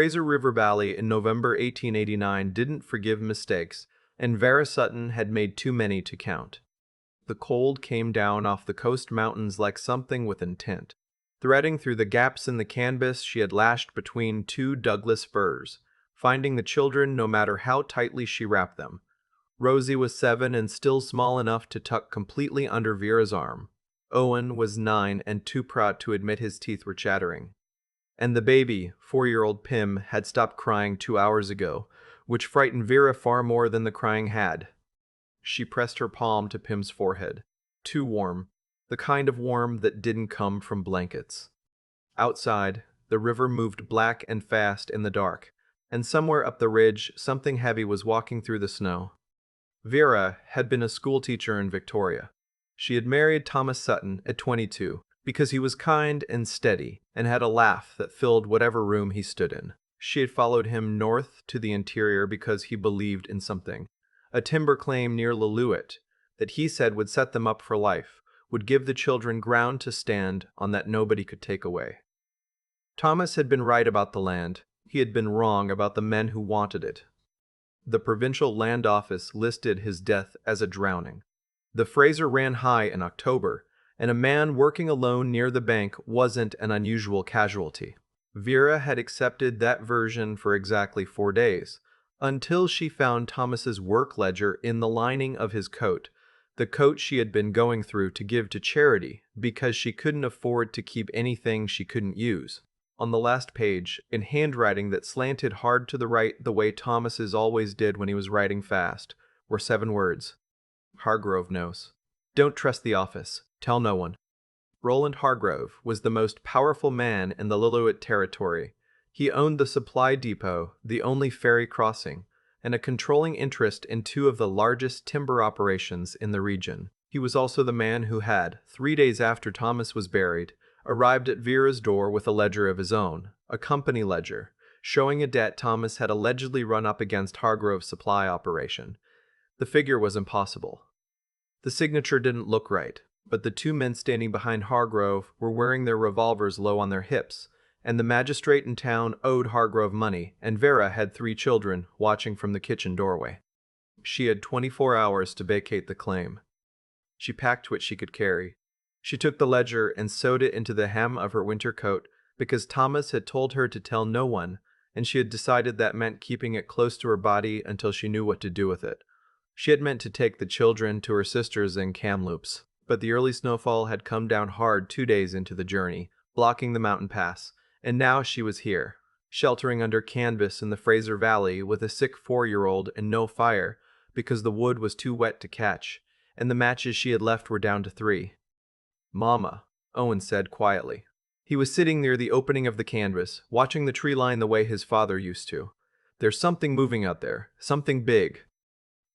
Fraser River Valley in November 1889 didn't forgive mistakes, and Vera Sutton had made too many to count. The cold came down off the coast mountains like something with intent, threading through the gaps in the canvas she had lashed between two Douglas firs, finding the children no matter how tightly she wrapped them. Rosie was 7 and still small enough to tuck completely under Vera's arm. Owen was 9 and too proud to admit his teeth were chattering. And the baby, 4-year-old Pim, had stopped crying 2 hours ago, which frightened Vera far more than the crying had. She pressed her palm to Pim's forehead. Too warm, the kind of warm that didn't come from blankets. Outside, the river moved black and fast in the dark, and somewhere up the ridge something heavy was walking through the snow. Vera had been a schoolteacher in Victoria. She had married Thomas Sutton at 22 because he was kind and steady and had a laugh that filled whatever room he stood in. She had followed him north to the interior because he believed in something. A timber claim near Lillooet that he said would set them up for life, would give the children ground to stand on that nobody could take away. Thomas had been right about the land. He had been wrong about the men who wanted it. The provincial land office listed his death as a drowning. The Fraser ran high in October, and a man working alone near the bank wasn't an unusual casualty. Vera had accepted that version for exactly 4 days, until she found Thomas's work ledger in the lining of his coat, the coat she had been going through to give to charity because she couldn't afford to keep anything she couldn't use. On the last page, in handwriting that slanted hard to the right the way Thomas's always did when he was writing fast, were 7 words. Hargrove knows. Don't trust the office. Tell no one. Roland Hargrove was the most powerful man in the Lillooet territory. He owned the supply depot, the only ferry crossing, and a controlling interest in 2 of the largest timber operations in the region. He was also the man who had, 3 days after Thomas was buried, arrived at Vera's door with a ledger of his own, a company ledger, showing a debt Thomas had allegedly run up against Hargrove's supply operation. The figure was impossible. The signature didn't look right, but the 2 men standing behind Hargrove were wearing their revolvers low on their hips, and the magistrate in town owed Hargrove money, and Vera had 3 children watching from the kitchen doorway. She had 24 hours to vacate the claim. She packed what she could carry. She took the ledger and sewed it into the hem of her winter coat because Thomas had told her to tell no one, and she had decided that meant keeping it close to her body until she knew what to do with it. She had meant to take the children to her sister's in Kamloops, but the early snowfall had come down hard 2 days into the journey, blocking the mountain pass, and now she was here, sheltering under canvas in the Fraser Valley with a sick 4-year-old and no fire because the wood was too wet to catch, and the matches she had left were down to 3. "Mama," Owen said quietly. He was sitting near the opening of the canvas, watching the tree line the way his father used to. "There's something moving out there, something big."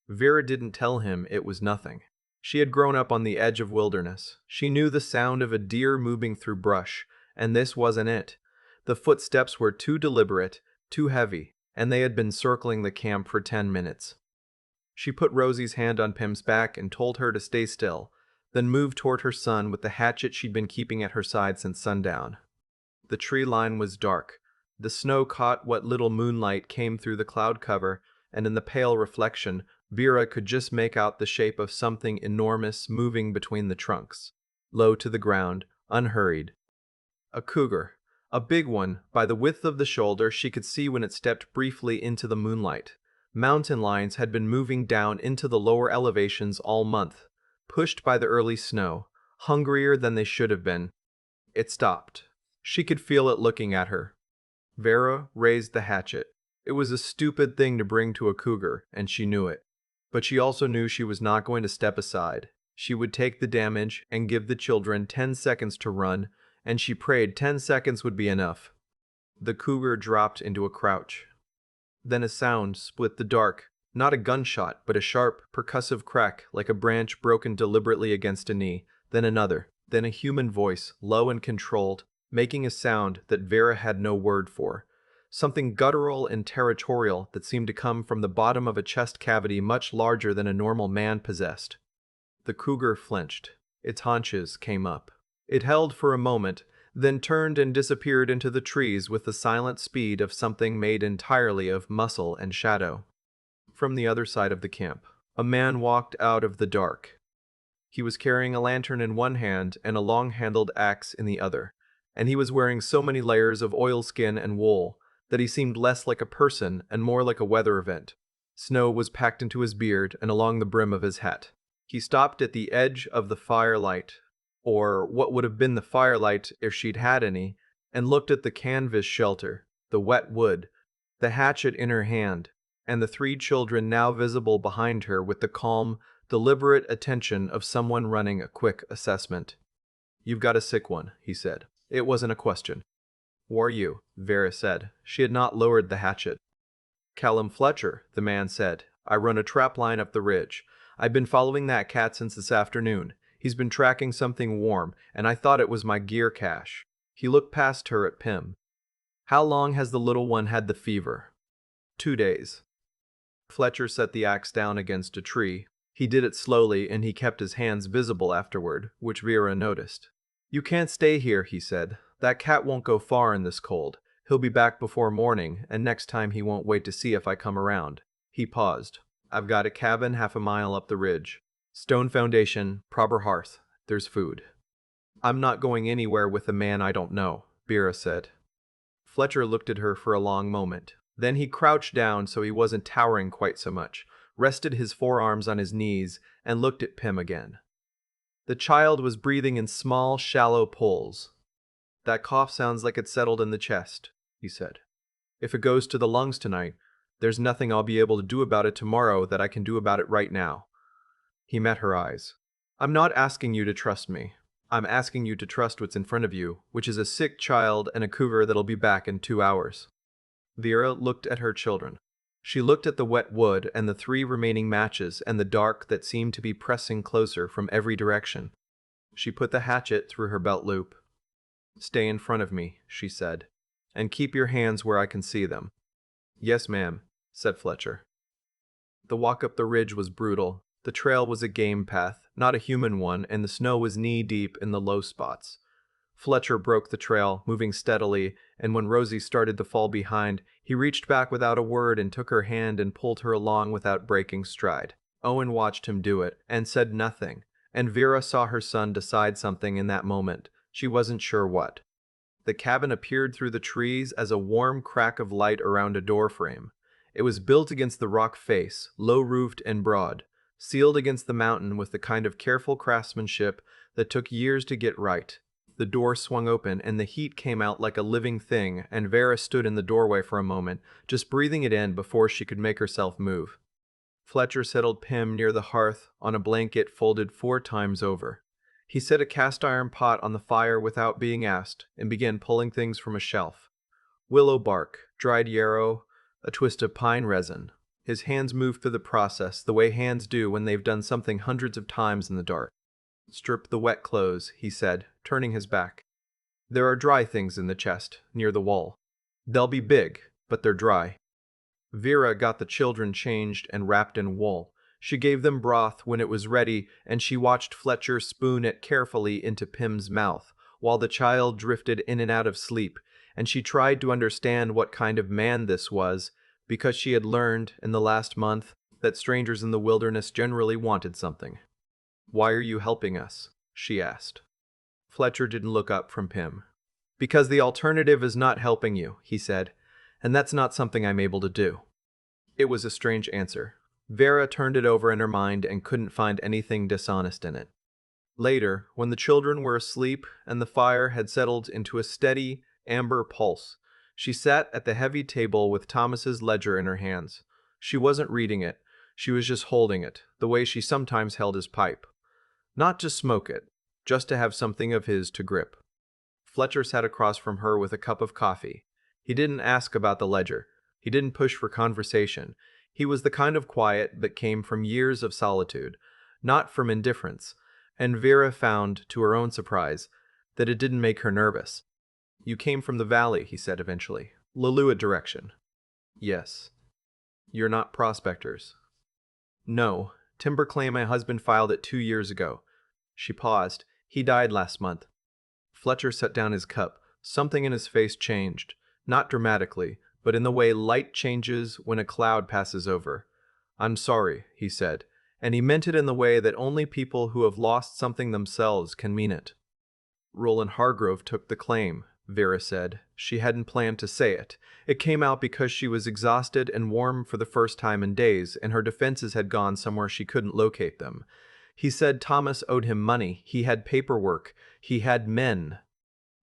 Vera didn't tell him it was nothing. She had grown up on the edge of wilderness. She knew the sound of a deer moving through brush, and this wasn't it. The footsteps were too deliberate, too heavy, and they had been circling the camp for 10 minutes. She put Rosie's hand on Pim's back and told her to stay still, then moved toward her son with the hatchet she'd been keeping at her side since sundown. The tree line was dark. The snow caught what little moonlight came through the cloud cover, and in the pale reflection, Vera could just make out the shape of something enormous moving between the trunks, low to the ground, unhurried. A cougar. A big one, by the width of the shoulder she could see when it stepped briefly into the moonlight. Mountain lions had been moving down into the lower elevations all month, pushed by the early snow, hungrier than they should have been. It stopped. She could feel it looking at her. Vera raised the hatchet. It was a stupid thing to bring to a cougar, and she knew it. But she also knew she was not going to step aside. She would take the damage and give the children 10 seconds to run, and she prayed 10 seconds would be enough. The cougar dropped into a crouch. Then a sound split the dark, not a gunshot, but a sharp, percussive crack like a branch broken deliberately against a knee, then another, then a human voice, low and controlled, making a sound that Vera had no word for. Something guttural and territorial that seemed to come from the bottom of a chest cavity much larger than a normal man possessed. The cougar flinched. Its haunches came up. It held for a moment, then turned and disappeared into the trees with the silent speed of something made entirely of muscle and shadow. From the other side of the camp, a man walked out of the dark. He was carrying a lantern in one hand and a long-handled axe in the other, and he was wearing so many layers of oilskin and wool that he seemed less like a person and more like a weather event. Snow was packed into his beard and along the brim of his hat. He stopped at the edge of the firelight, or what would have been the firelight if she'd had any, and looked at the canvas shelter, the wet wood, the hatchet in her hand, and the three children now visible behind her with the calm, deliberate attention of someone running a quick assessment. "You've got a sick one," he said. It wasn't a question. "Who are you?" Vera said. She had not lowered the hatchet. "Callum Fletcher," the man said. "I run a trap line up the ridge. I've been following that cat since this afternoon. He's been tracking something warm, and I thought it was my gear cache." He looked past her at Pym. "How long has the little one had the fever?" 2 days. Fletcher set the axe down against a tree. He did it slowly, and he kept his hands visible afterward, which Vera noticed. "You can't stay here," he said. "That cat won't go far in this cold. He'll be back before morning, and next time he won't wait to see if I come around." He paused. "I've got a cabin half a mile up the ridge. Stone foundation, proper hearth. There's food." "I'm not going anywhere with a man I don't know," Vera said. Fletcher looked at her for a long moment. Then he crouched down so he wasn't towering quite so much, rested his forearms on his knees, and looked at Pym again. The child was breathing in small, shallow pulls. "That cough sounds like it settled in the chest," he said. "If it goes to the lungs tonight, there's nothing I'll be able to do about it tomorrow that I can do about it right now." He met her eyes. "I'm not asking you to trust me. I'm asking you to trust what's in front of you, which is a sick child and a cougar that'll be back in 2 hours." Vera looked at her children. She looked at the wet wood and the 3 remaining matches and the dark that seemed to be pressing closer from every direction. She put the hatchet through her belt loop. "Stay in front of me," she said, "and keep your hands where I can see them." "Yes, ma'am," said Fletcher. The walk up the ridge was brutal. The trail was a game path, not a human one, and the snow was knee-deep in the low spots. Fletcher broke the trail, moving steadily, and when Rosie started to fall behind, he reached back without a word and took her hand and pulled her along without breaking stride. Owen watched him do it, and said nothing, and Vera saw her son decide something in that moment. She wasn't sure what. The cabin appeared through the trees as a warm crack of light around a doorframe. It was built against the rock face, low-roofed and broad, sealed against the mountain with the kind of careful craftsmanship that took years to get right. The door swung open and the heat came out like a living thing, and Vera stood in the doorway for a moment, just breathing it in before she could make herself move. Fletcher settled Pym near the hearth on a blanket folded 4 times over. He set a cast-iron pot on the fire without being asked and began pulling things from a shelf. Willow bark, dried yarrow, a twist of pine resin. His hands moved through the process the way hands do when they've done something hundreds of times in the dark. "Strip the wet clothes," he said, turning his back. "There are dry things in the chest, near the wall. They'll be big, but they're dry." Vera got the children changed and wrapped in wool. She gave them broth when it was ready, and she watched Fletcher spoon it carefully into Pym's mouth, while the child drifted in and out of sleep, and she tried to understand what kind of man this was, because she had learned, in the last month, that strangers in the wilderness generally wanted something. "Why are you helping us?" she asked. Fletcher didn't look up from Pym. "Because the alternative is not helping you," he said, "and that's not something I'm able to do." It was a strange answer. Vera turned it over in her mind and couldn't find anything dishonest in it. Later, when the children were asleep and the fire had settled into a steady, amber pulse, she sat at the heavy table with Thomas's ledger in her hands. She wasn't reading it. She was just holding it, the way she sometimes held his pipe. Not to smoke it, just to have something of his to grip. Fletcher sat across from her with a cup of coffee. He didn't ask about the ledger. He didn't push for conversation. He was the kind of quiet that came from years of solitude, not from indifference, and Vera found, to her own surprise, that it didn't make her nervous. "You came from the valley," he said eventually. "Lillooet direction." "Yes." "You're not prospectors." "No. Timber claim my husband filed it 2 years ago." She paused. "He died last month." Fletcher set down his cup. Something in his face changed, not dramatically, but in the way light changes when a cloud passes over. "I'm sorry," he said, and he meant it in the way that only people who have lost something themselves can mean it. "Roland Hargrove took the claim," Vera said. She hadn't planned to say it. It came out because she was exhausted and warm for the first time in days, and her defenses had gone somewhere she couldn't locate them. He said Thomas owed him money. He had paperwork. He had men.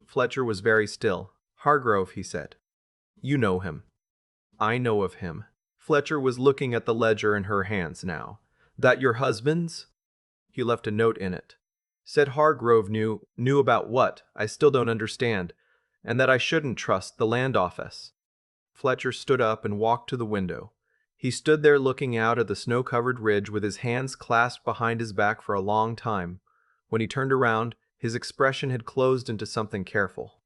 Fletcher was very still. "Hargrove," he said. "You know him." "I know of him." Fletcher was looking at the ledger in her hands now. "That your husband's?" He left a note in it. Said Hargrove knew about what? I still don't understand. And that I shouldn't trust the land office. Fletcher stood up and walked to the window. He stood there looking out at the snow-covered ridge with his hands clasped behind his back for a long time. When he turned around, his expression had closed into something careful.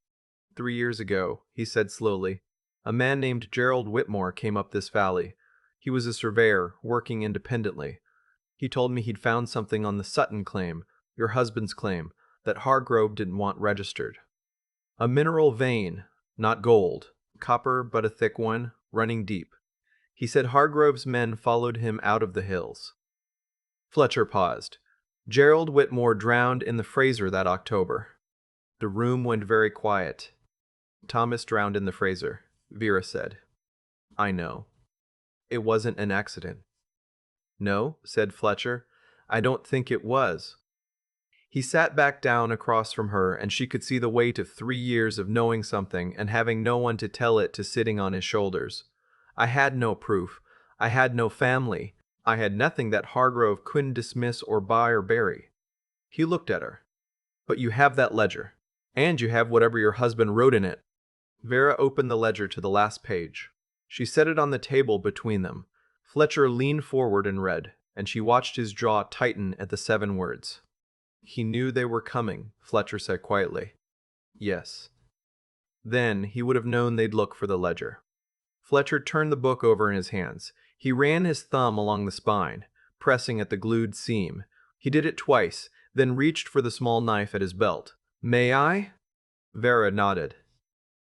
3 years ago, he said slowly, a man named Gerald Whitmore came up this valley. He was a surveyor, working independently. He told me he'd found something on the Sutton claim, your husband's claim, that Hargrove didn't want registered. A mineral vein, not gold, copper but a thick one, running deep. He said Hargrove's men followed him out of the hills. Fletcher paused. Gerald Whitmore drowned in the Fraser that October. The room went very quiet. Thomas drowned in the Fraser, Vera said. I know. It wasn't an accident. No, said Fletcher. I don't think it was. He sat back down across from her, and she could see the weight of 3 years of knowing something and having no one to tell it to sitting on his shoulders. I had no proof. I had no family. I had nothing that Hargrove couldn't dismiss or buy or bury. He looked at her. But you have that ledger. And you have whatever your husband wrote in it. Vera opened the ledger to the last page. She set it on the table between them. Fletcher leaned forward and read, and she watched his jaw tighten at the 7 words. He knew they were coming, Fletcher said quietly. Yes. Then he would have known they'd look for the ledger. Fletcher turned the book over in his hands. He ran his thumb along the spine, pressing at the glued seam. He did it twice, then reached for the small knife at his belt. May I? Vera nodded.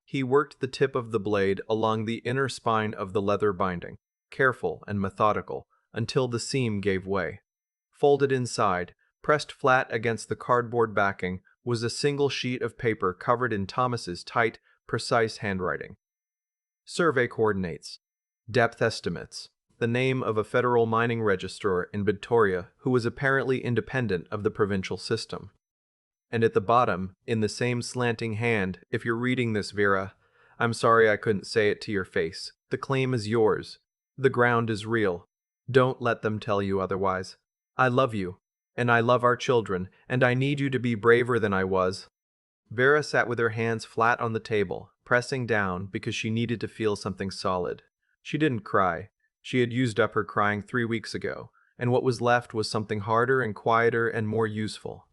He worked the tip of the blade along the inner spine of the leather binding, careful and methodical, until the seam gave way. Folded inside, pressed flat against the cardboard backing, was a single sheet of paper covered in Thomas's tight, precise handwriting. Survey coordinates. Depth estimates. The name of a federal mining registrar in Victoria who was apparently independent of the provincial system. And at the bottom, in the same slanting hand, if you're reading this, Vera, I'm sorry I couldn't say it to your face. The claim is yours. The ground is real. Don't let them tell you otherwise. I love you. And I love our children, and I need you to be braver than I was. Vera sat with her hands flat on the table, pressing down because she needed to feel something solid. She didn't cry. She had used up her crying 3 weeks ago, and what was left was something harder and quieter and more useful.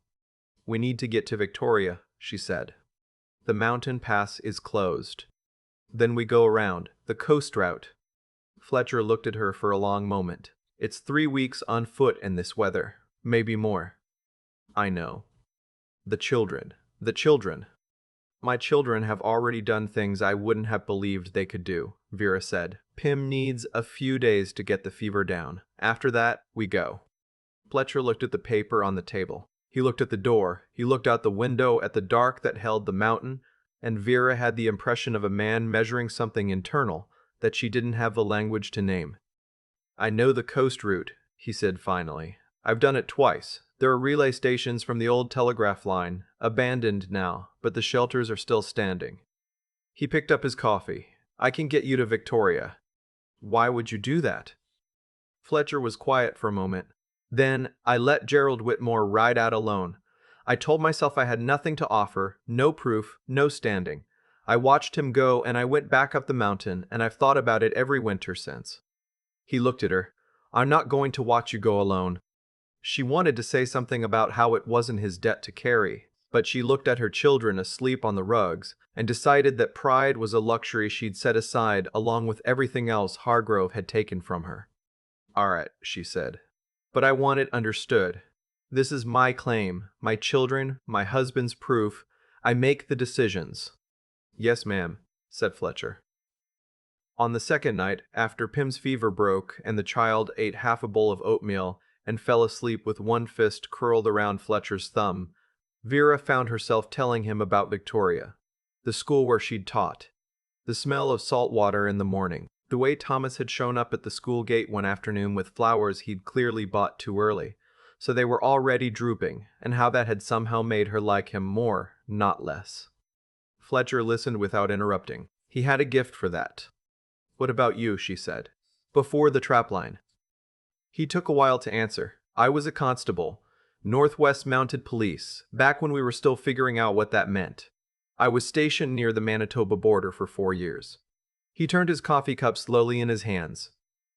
We need to get to Victoria, she said. The mountain pass is closed. Then we go around, the coast route. Fletcher looked at her for a long moment. It's 3 weeks on foot in this weather. Maybe more. I know. The children. My children have already done things I wouldn't have believed they could do, Vera said. Pim needs a few days to get the fever down. After that, we go. Fletcher looked at the paper on the table. He looked at the door. He looked out the window at the dark that held the mountain, and Vera had the impression of a man measuring something internal that she didn't have the language to name. I know the coast route, he said finally. I've done it twice. There are relay stations from the old telegraph line, abandoned now, but the shelters are still standing. He picked up his coffee. I can get you to Victoria. Why would you do that? Fletcher was quiet for a moment. Then I let Gerald Whitmore ride out alone. I told myself I had nothing to offer, no proof, no standing. I watched him go and I went back up the mountain, and I've thought about it every winter since. He looked at her. I'm not going to watch you go alone. She wanted to say something about how it wasn't his debt to carry, but she looked at her children asleep on the rugs and decided that pride was a luxury she'd set aside along with everything else Hargrove had taken from her. All right, she said. But I want it understood. This is my claim, my children, my husband's proof. I make the decisions." "Yes, ma'am," said Fletcher. On the second night, after Pym's fever broke and the child ate half a bowl of oatmeal and fell asleep with one fist curled around Fletcher's thumb, Vera found herself telling him about Victoria, the school where she'd taught, the smell of salt water in the morning, the way Thomas had shown up at the school gate one afternoon with flowers he'd clearly bought too early, so they were already drooping, and how that had somehow made her like him more, not less. Fletcher listened without interrupting. He had a gift for that. "What about you?" she said. "Before the trapline." He took a while to answer. "I was a constable. Northwest Mounted Police, back when we were still figuring out what that meant. I was stationed near the Manitoba border for 4 years." He turned his coffee cup slowly in his hands.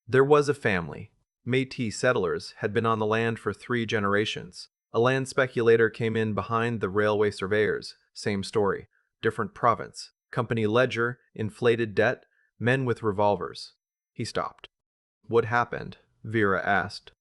There was a family. Métis settlers had been on the land for 3 generations. A land speculator came in behind the railway surveyors. Same story. Different province. Company ledger, inflated debt, men with revolvers. He stopped. "What happened?" Vera asked.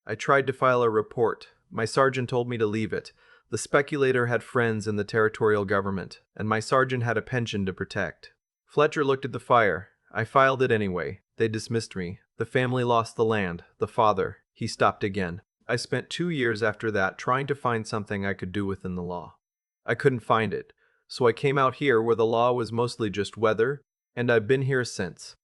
"I tried to file a report. My sergeant told me to leave it. The speculator had friends in the territorial government, and my sergeant had a pension to protect." Fletcher looked at the fire. "I filed it anyway. They dismissed me. The family lost the land, the father." He stopped again. "I spent 2 years after that trying to find something I could do within the law. I couldn't find it, so I came out here where the law was mostly just weather, and I've been here since."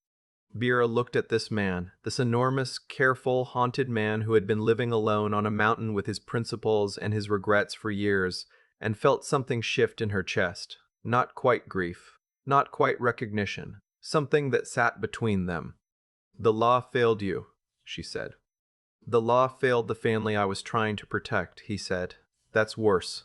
Vera looked at this man, this enormous, careful, haunted man who had been living alone on a mountain with his principles and his regrets for years, and felt something shift in her chest. Not quite grief, not quite recognition, something that sat between them. "The law failed you," she said. "The law failed the family I was trying to protect," he said. "That's worse."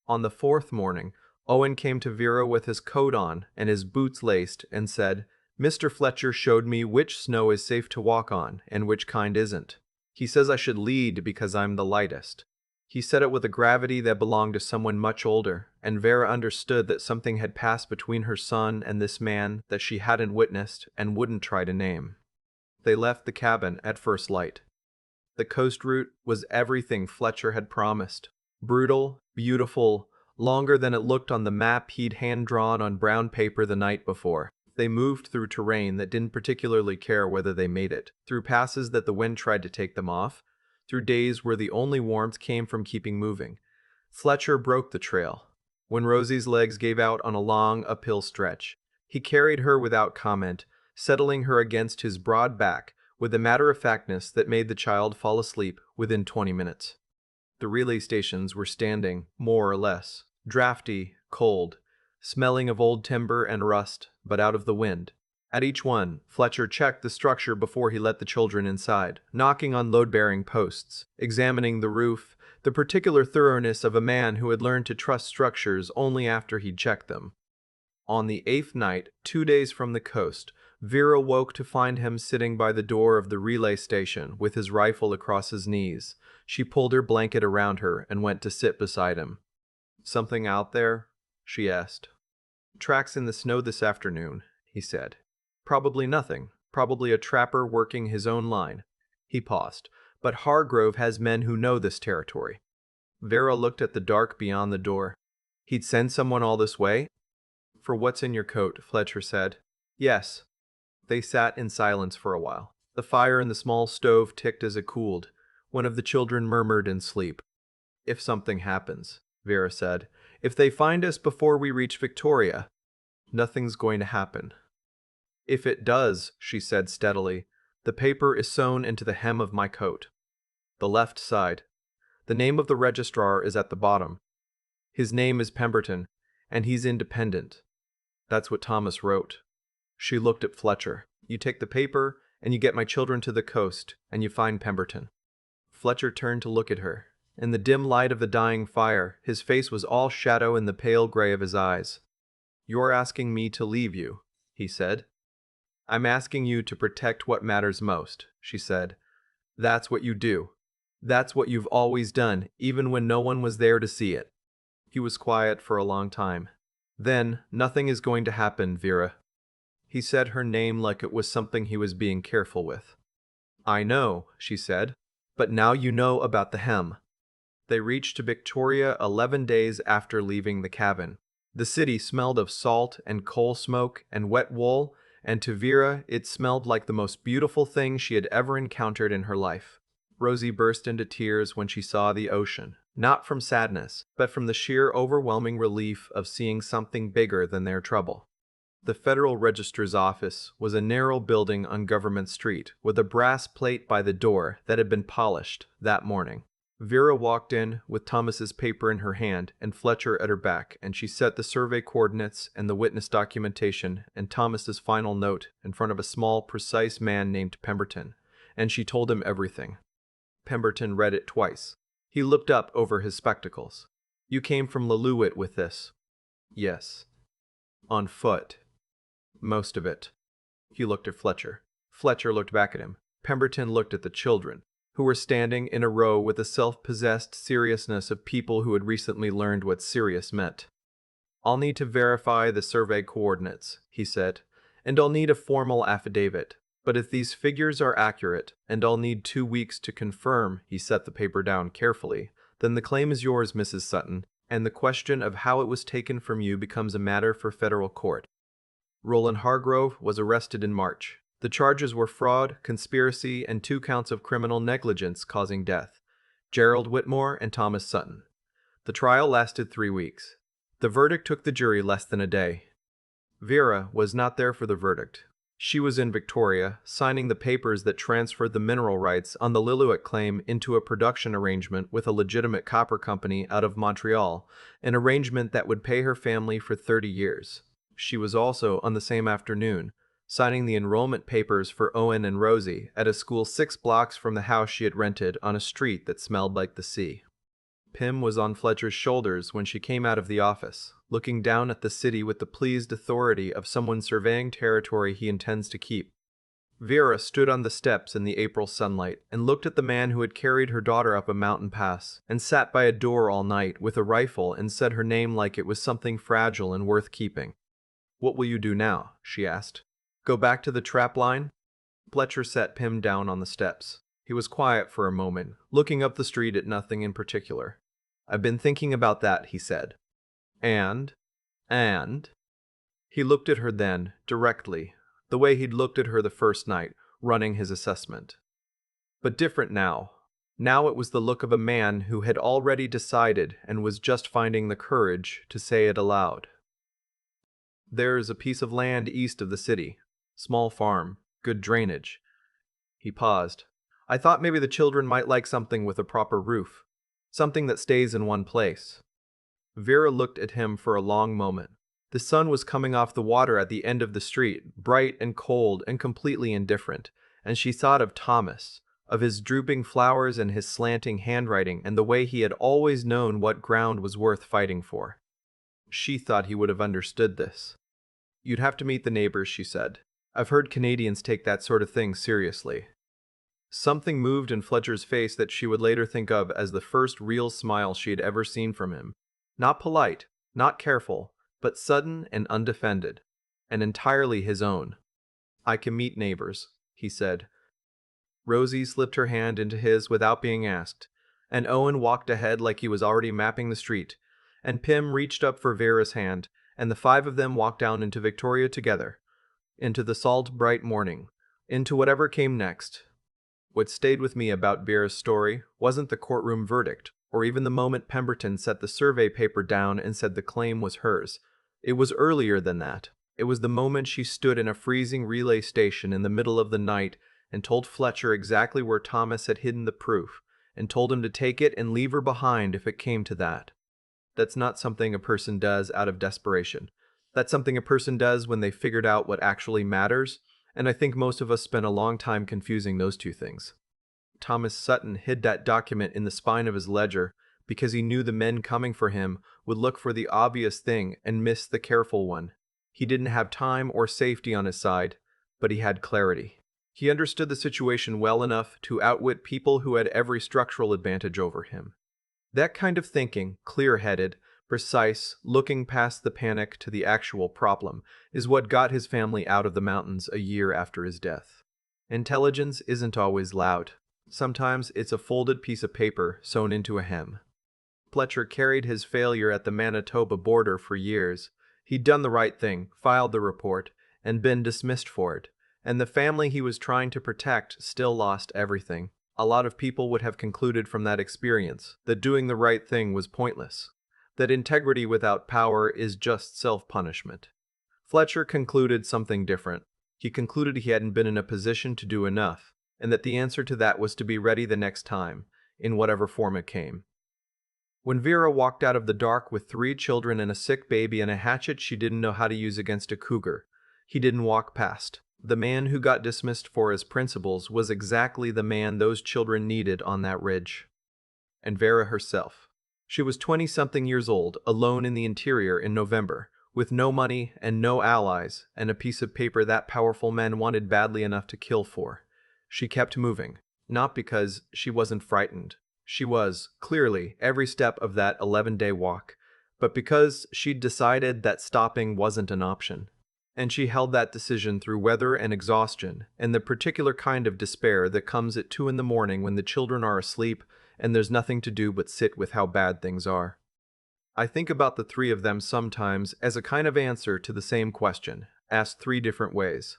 On the 4th morning, Owen came to Vera with his coat on and his boots laced and said, "Mr. Fletcher showed me which snow is safe to walk on and which kind isn't. He says I should lead because I'm the lightest." He said it with a gravity that belonged to someone much older, and Vera understood that something had passed between her son and this man that she hadn't witnessed and wouldn't try to name. They left the cabin at first light. The coast route was everything Fletcher had promised. Brutal, beautiful, longer than it looked on the map he'd hand-drawn on brown paper the night before. They moved through terrain that didn't particularly care whether they made it, through passes that the wind tried to take them off, through days where the only warmth came from keeping moving. Fletcher broke the trail. When Rosie's legs gave out on a long, uphill stretch, he carried her without comment, settling her against his broad back with a matter-of-factness that made the child fall asleep within 20 minutes. The relay stations were standing, more or less, drafty, cold, smelling of old timber and rust, but out of the wind. At each one, Fletcher checked the structure before he let the children inside, knocking on load-bearing posts, examining the roof, the particular thoroughness of a man who had learned to trust structures only after he'd checked them. On the 8th night, 2 days from the coast, Vera woke to find him sitting by the door of the relay station with his rifle across his knees. She pulled her blanket around her and went to sit beside him. "Something out there?" she asked. "Tracks in the snow this afternoon," he said. "Probably nothing. Probably a trapper working his own line." He paused. "But Hargrove has men who know this territory." Vera looked at the dark beyond the door. "He'd send someone all this way?" "For what's in your coat," Fletcher said. "Yes." They sat in silence for a while. The fire in the small stove ticked as it cooled. One of the children murmured in sleep. "If something happens," Vera said. "If they find us before we reach Victoria." "Nothing's going to happen." "If it does," she said steadily, "the paper is sewn into the hem of my coat. The left side. The name of the registrar is at the bottom. His name is Pemberton, and he's independent. That's what Thomas wrote." She looked at Fletcher. "You take the paper, and you get my children to the coast, and you find Pemberton." Fletcher turned to look at her. In the dim light of the dying fire, his face was all shadow in the pale gray of his eyes. "You're asking me to leave you," he said. "I'm asking you to protect what matters most," she said. "That's what you do. That's what you've always done, even when no one was there to see it." He was quiet for a long time. Then, "Nothing is going to happen, Vera." He said her name like it was something he was being careful with. "I know," she said, "but now you know about the hem." They reached Victoria 11 days after leaving the cabin. The city smelled of salt and coal smoke and wet wool, and to Vera it smelled like the most beautiful thing she had ever encountered in her life. Rosie burst into tears when she saw the ocean, not from sadness, but from the sheer overwhelming relief of seeing something bigger than their trouble. The Federal Register's office was a narrow building on Government Street with a brass plate by the door that had been polished that morning. Vera walked in with Thomas's paper in her hand and Fletcher at her back, and she set the survey coordinates and the witness documentation and Thomas's final note in front of a small, precise man named Pemberton, and she told him everything. Pemberton read it twice. He looked up over his spectacles. "You came from Lillooet with this?" "Yes." "On foot?" "Most of it." He looked at Fletcher. Fletcher looked back at him. Pemberton looked at the children, who were standing in a row with the self-possessed seriousness of people who had recently learned what serious meant. "I'll need to verify the survey coordinates," he said, "and I'll need a formal affidavit. But if these figures are accurate, and I'll need 2 weeks to confirm," he set the paper down carefully, "then the claim is yours, Mrs. Sutton, and the question of how it was taken from you becomes a matter for federal court." Roland Hargrove was arrested in March. The charges were fraud, conspiracy, and 2 counts of criminal negligence causing death. Gerald Whitmore and Thomas Sutton. The trial lasted 3 weeks. The verdict took the jury less than a day. Vera was not there for the verdict. She was in Victoria, signing the papers that transferred the mineral rights on the Lillooet claim into a production arrangement with a legitimate copper company out of Montreal, an arrangement that would pay her family for 30 years. She was also, on the same afternoon, signing the enrollment papers for Owen and Rosie at a school 6 blocks from the house she had rented on a street that smelled like the sea. Pym was on Fletcher's shoulders when she came out of the office, looking down at the city with the pleased authority of someone surveying territory he intends to keep. Vera stood on the steps in the April sunlight and looked at the man who had carried her daughter up a mountain pass and sat by a door all night with a rifle and said her name like it was something fragile and worth keeping. "What will you do now?" she asked. "Go back to the trap line?" Fletcher sat Pym down on the steps. He was quiet for a moment, looking up the street at nothing in particular. "I've been thinking about that," he said. And? He looked at her then, directly, the way he'd looked at her the first night, running his assessment. But different now. Now it was the look of a man who had already decided and was just finding the courage to say it aloud. "There is a piece of land east of the city. Small farm, good drainage." He paused. "I thought maybe the children might like something with a proper roof. Something that stays in one place." Vera looked at him for a long moment. The sun was coming off the water at the end of the street, bright and cold and completely indifferent, and she thought of Thomas, of his drooping flowers and his slanting handwriting and the way he had always known what ground was worth fighting for. She thought he would have understood this. "You'd have to meet the neighbors," she said. "I've heard Canadians take that sort of thing seriously." Something moved in Fletcher's face that she would later think of as the first real smile she had ever seen from him. Not polite, not careful, but sudden and undefended, and entirely his own. "I can meet neighbors," he said. Rosie slipped her hand into his without being asked, and Owen walked ahead like he was already mapping the street, and Pym reached up for Vera's hand, and the 5 of them walked down into Victoria together, into the salt bright morning, into whatever came next. What stayed with me about Vera's story wasn't the courtroom verdict, or even the moment Pemberton set the survey paper down and said the claim was hers. It was earlier than that. It was the moment she stood in a freezing relay station in the middle of the night and told Fletcher exactly where Thomas had hidden the proof, and told him to take it and leave her behind if it came to that. That's not something a person does out of desperation. That's something a person does when they figured out what actually matters, and I think most of us spend a long time confusing those 2 things. Thomas Sutton hid that document in the spine of his ledger because he knew the men coming for him would look for the obvious thing and miss the careful one. He didn't have time or safety on his side, but he had clarity. He understood the situation well enough to outwit people who had every structural advantage over him. That kind of thinking, clear-headed, precise, looking past the panic to the actual problem, is what got his family out of the mountains a year after his death. Intelligence isn't always loud. Sometimes it's a folded piece of paper sewn into a hem. Fletcher carried his failure at the Manitoba border for years. He'd done the right thing, filed the report, and been dismissed for it. And the family he was trying to protect still lost everything. A lot of people would have concluded from that experience that doing the right thing was pointless, that integrity without power is just self-punishment. Fletcher concluded something different. He concluded he hadn't been in a position to do enough, and that the answer to that was to be ready the next time, in whatever form it came. When Vera walked out of the dark with 3 children and a sick baby and a hatchet she didn't know how to use against a cougar, he didn't walk past. The man who got dismissed for his principles was exactly the man those children needed on that ridge. And Vera herself. She was 20-something years old, alone in the interior in November, with no money and no allies, and a piece of paper that powerful men wanted badly enough to kill for. She kept moving, not because she wasn't frightened. She was, clearly, every step of that 11-day walk, but because she'd decided that stopping wasn't an option. And she held that decision through weather and exhaustion, and the particular kind of despair that comes at 2 in the morning when the children are asleep and there's nothing to do but sit with how bad things are. I think about the 3 of them sometimes as a kind of answer to the same question, asked 3 different ways.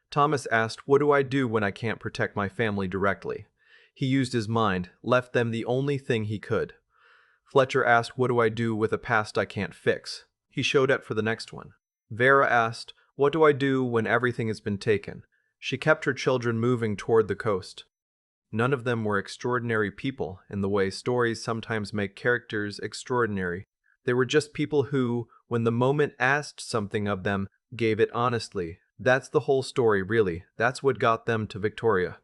Thomas asked, "What do I do when I can't protect my family directly?" He used his mind, left them the only thing he could. Fletcher asked, "What do I do with a past I can't fix?" He showed up for the next one. Vera asked, "What do I do when everything has been taken?" She kept her children moving toward the coast. None of them were extraordinary people in the way stories sometimes make characters extraordinary. They were just people who, when the moment asked something of them, gave it honestly. That's the whole story, really. That's what got them to Victoria.